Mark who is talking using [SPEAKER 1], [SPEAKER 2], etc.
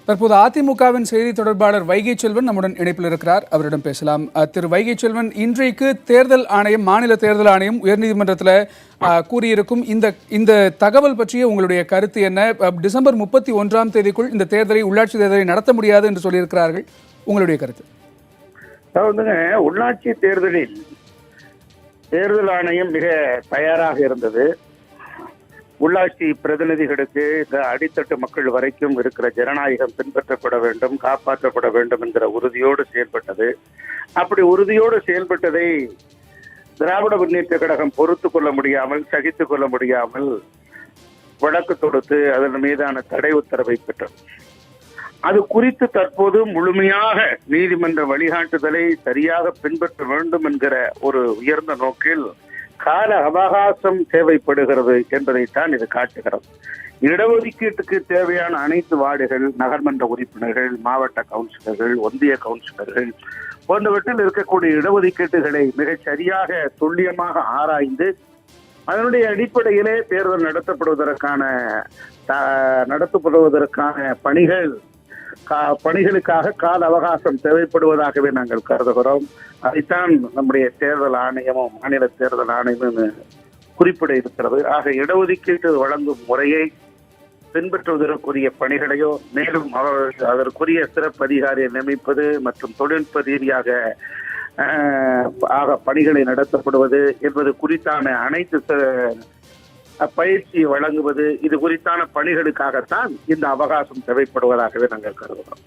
[SPEAKER 1] தற்போது அதிமுகவின் செய்தி தொடர்பாளர் வைகை செல்வன் நம்முடன் இணைப்பில் இருக்கிறார். அவரிடம் பேசலாம். திரு வைகை செல்வன், இன்றைக்கு தேர்தல் ஆணையம், மாநில தேர்தல் ஆணையம் உயர்நீதிமன்றத்தில் கூறியிருக்கும் இந்த தகவல் பற்றிய உங்களுடைய கருத்து என்ன? டிசம்பர் 31 இந்த தேர்தலை, உள்ளாட்சி தேர்தலை நடத்த முடியாது என்று சொல்லியிருக்கிறார்கள். உங்களுடைய கருத்து?
[SPEAKER 2] உள்ளாட்சி தேர்தலில் தேர்தல் ஆணையம் மிக தயாராக இருந்தது. உள்ளாட்சி பிரதிநிதிகளுக்கு இந்த அடித்தட்டு மக்கள் வரைக்கும் இருக்கிற ஜனநாயகம் பின்பற்றப்பட வேண்டும், காப்பாற்றப்பட வேண்டும் என்கிற உறுதியோடு செயல்பட்டது. அப்படி உறுதியோடு செயல்பட்டதை திராவிட முன்னேற்ற கழகம் பொறுத்து கொள்ள முடியாமல், சகித்துக் கொள்ள முடியாமல் வழக்கு தொடுத்து அதன் மீதான தடை உத்தரவை பெற்றது. அது குறித்து தற்போது முழுமையாக நீதிமன்ற வழிகாட்டுதலை சரியாக பின்பற்ற வேண்டும் என்கிற ஒரு உயர்ந்த நோக்கில் கால அவகாசம் தேவைப்படுகிறது என்பதைத்தான் இது காட்டுகிறது. இடஒதுக்கீட்டுக்கு தேவையான அனைத்து வார்டுகள், நகர்மன்ற உறுப்பினர்கள், மாவட்ட கவுன்சிலர்கள், ஒன்றிய கவுன்சிலர்கள் போன்றவற்றில் இருக்கக்கூடிய இடஒதுக்கீட்டுகளை மிகச் சரியாக துல்லியமாக ஆராய்ந்து அதனுடைய அடிப்படையிலே தேர்தல் நடத்தப்படுவதற்கான பணிகளுக்காக கால அவகாசம் தேவைப்படுவதாகவே நாங்கள் கருதுகிறோம். அதைத்தான் நம்முடைய தேர்தல் ஆணையமும், மாநில தேர்தல் ஆணையமும் குறிப்பிட இருக்கிறது. ஆக இடஒதுக்கீட்டு வழங்கும் முறையை பின்பற்றுவதற்குரிய பணிகளையோ, மேலும் அதற்குரிய சிறப்பு அதிகாரியை நியமிப்பது மற்றும் தொழில்நுட்ப ரீதியாக பணிகளை நடத்தப்படுவது என்பது குறித்தான அனைத்து பயிற்சி வழங்குவது, இது குறித்தான பணிகளுக்காகத்தான் இந்த அவகாசம் தேவைப்படுவதாகவே நாங்கள் கருதுகிறோம்.